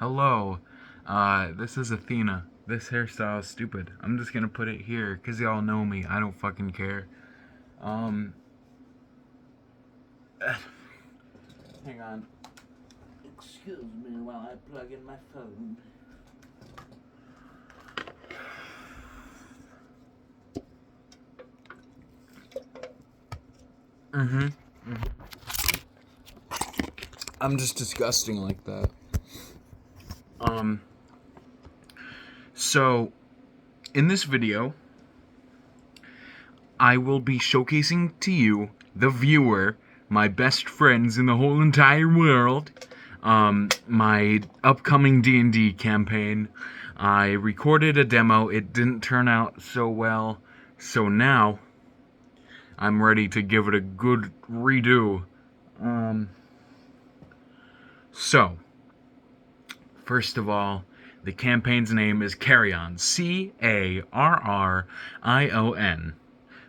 Hello. This is Athena. This hairstyle is stupid. I'm just gonna put it here, because y'all know me. I don't fucking care. Um. Hang on. Excuse me while I plug in my phone. I'm just disgusting like that. So, in this video, I will be showcasing to you, the viewer, my best friends in the whole entire world, my upcoming D&D campaign. I recorded a demo. It didn't turn out so well, so now I'm ready to give it a good redo. So, first of all, the campaign's name is Carrion, Carrion,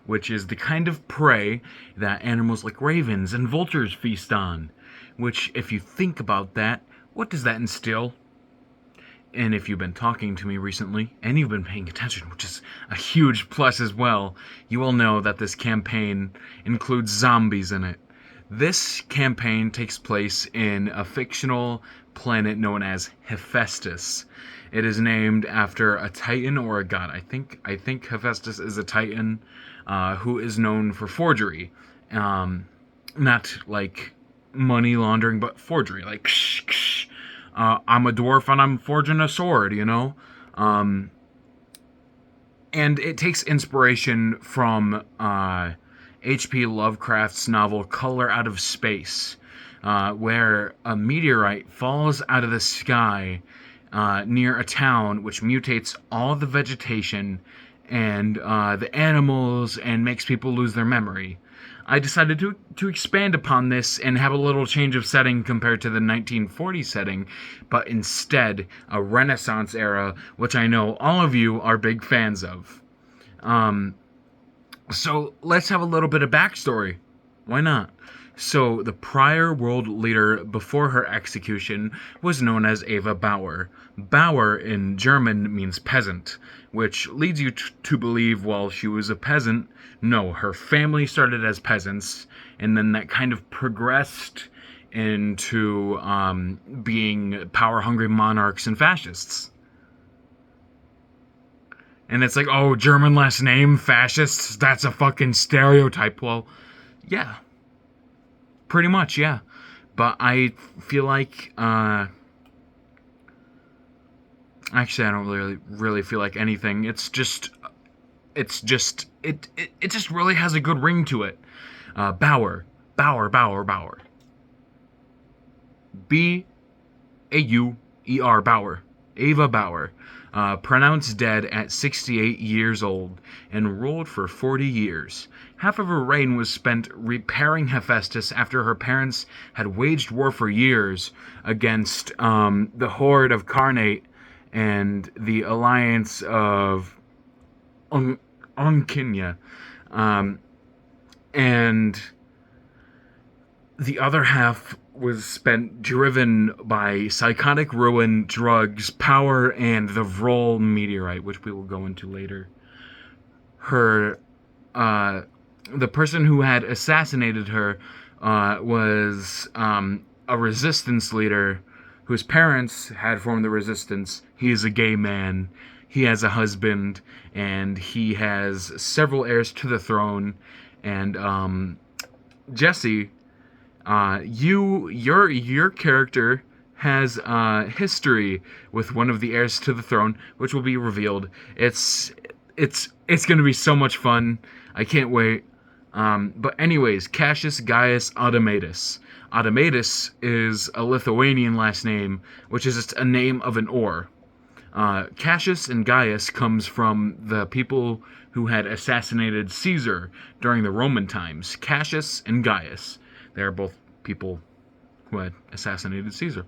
which is the kind of prey that animals like ravens and vultures feast on. Which, if you think about that, what does that instill? And if you've been talking to me recently, and you've been paying attention, which is a huge plus as well, you will know that this campaign includes zombies in it. This campaign takes place in a fictional planet known as Hephaestus. It is named after a titan or a god. I think Hephaestus is a titan who is known for forgery. Not like money laundering, but forgery. Like, I'm a dwarf and I'm forging a sword, you know? And it takes inspiration from H.P. Lovecraft's novel Color Out of Space, where a meteorite falls out of the sky near a town, which mutates all the vegetation and the animals and makes people lose their memory. I decided to expand upon this and have a little change of setting compared to the 1940s setting, but instead a Renaissance era, which I know all of you are big fans of. So let's have a little bit of backstory. Why not? So the prior world leader before her execution was known as Eva Bauer. Bauer in German means peasant, which leads you to believe, well, she was a peasant. No, her family started as peasants, and then that kind of progressed into being power-hungry monarchs and fascists. And it's like, oh, German last name, fascists, that's a fucking stereotype. Well, yeah. Pretty much, yeah. But I feel like, actually, I don't really feel like anything. It just really has a good ring to it. Bauer. B-A-U-E-R, Bauer. Eva Bauer. Pronounced dead at 68 years old, and ruled for 40 years. Half of her reign was spent repairing Hephaestus after her parents had waged war for years against the Horde of Carnate and the Alliance of Onkinya. And the other half was spent driven by psychotic ruin, drugs, power, and the Vrol meteorite, which we will go into later. The person who had assassinated her was a resistance leader whose parents had formed the resistance. He is a gay man. He has a husband, and he has several heirs to the throne. And Jesse, your character has history with one of the heirs to the throne, which will be revealed. It's going to be so much fun. I can't wait. But anyways, Cassius Gaius Automatus. Automatus is a Lithuanian last name, which is a name of an ore. Cassius and Gaius comes from the people who had assassinated Caesar during the Roman times. Cassius and Gaius. They are both people who had assassinated Caesar.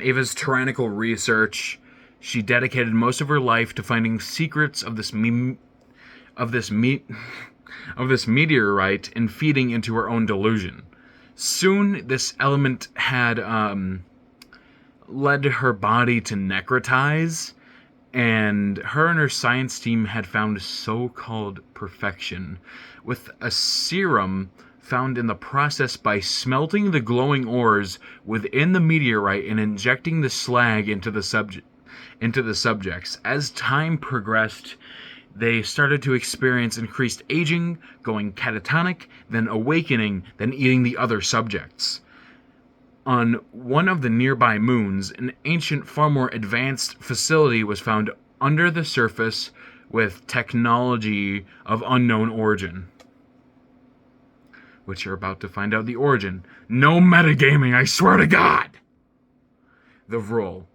Ava's tyrannical research. She dedicated most of her life to finding secrets of this of this meteorite and feeding into her own delusion. Soon, this element had led her body to necrotize, and her science team had found so-called perfection with a serum found in the process by smelting the glowing ores within the meteorite and injecting the slag into the subjects. As time progressed, they started to experience increased aging, going catatonic, then awakening, then eating the other subjects. On one of the nearby moons, an ancient, far more advanced facility was found under the surface with technology of unknown origin. Which you're about to find out the origin. No metagaming, I swear to God! The Vrul,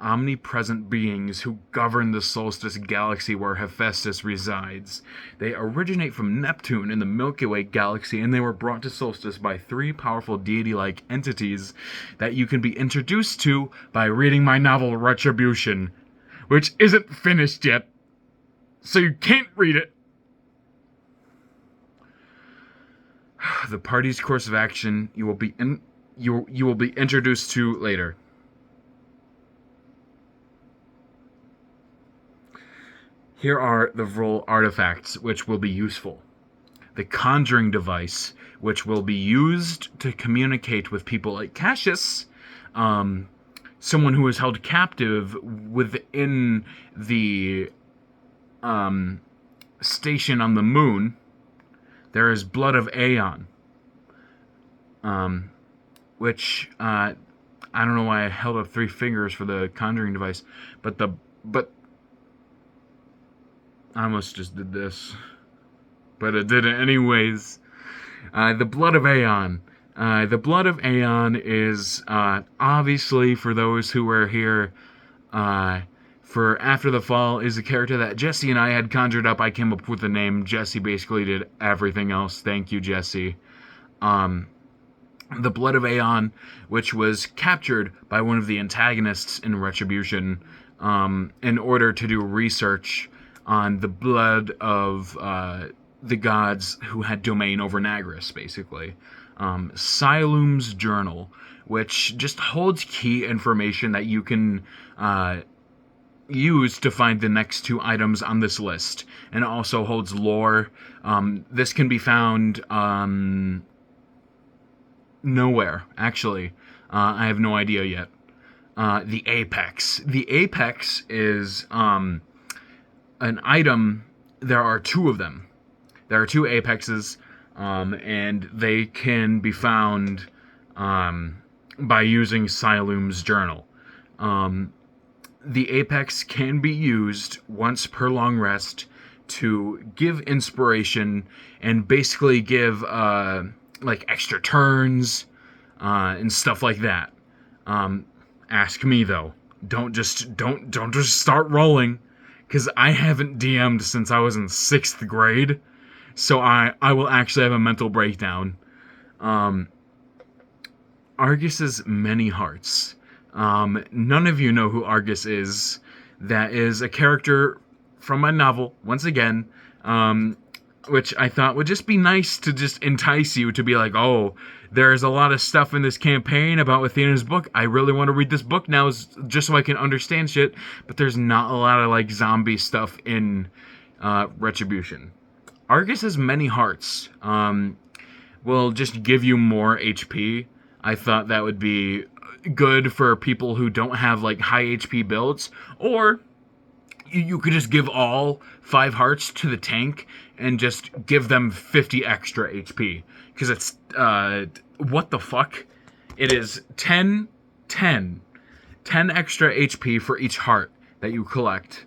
omnipresent beings who govern the Solstice galaxy where Hephaestus resides. They originate from Neptune in the Milky Way galaxy, and they were brought to Solstice by 3 powerful deity-like entities that you can be introduced to by reading my novel Retribution, which isn't finished yet, so you can't read it. The party's course of action you will be introduced to later. Here are the Vrul artifacts, which will be useful. The conjuring device, which will be used to communicate with people like Cassius, someone who is held captive within the station on the moon. There is Blood of Aeon, which I don't know why I held up 3 fingers for the conjuring device, but I almost just did this, but I did it anyways. The Blood of Aeon. The Blood of Aeon is obviously, for those who were here for After the Fall, is a character that Jesse and I had conjured up. I came up with the name. Jesse basically did everything else. Thank you, Jesse. The Blood of Aeon, which was captured by one of the antagonists in Retribution in order to do research on the blood of the gods who had domain over Nagris, basically. Silum's Journal, which just holds key information that you can use to find the next 2 items on this list, and it also holds lore. This can be found nowhere, actually. I have no idea yet. The Apex. The Apex is an item. There are 2 of them. There are 2 Apexes, and they can be found by using Silum's Journal. The Apex can be used once per long rest to give inspiration and basically give like extra turns and stuff like that. Ask me though. Don't just start rolling, because I haven't DM'd since I was in 6th grade, so I will actually have a mental breakdown. Argus's Many Hearts. None of you know who Argus is. That is a character from my novel, once again, which I thought would just be nice to just entice you to be like, oh, there's a lot of stuff in this campaign about Athena's book. I really want to read this book now just so I can understand shit, but there's not a lot of like zombie stuff in Retribution. Argus's Many Hearts will just give you more HP. I thought that would be good for people who don't have like high HP builds, or you could just give all 5 hearts to the tank and just give them 50 extra HP, because it's what the fuck, it is 10 extra HP for each heart that you collect.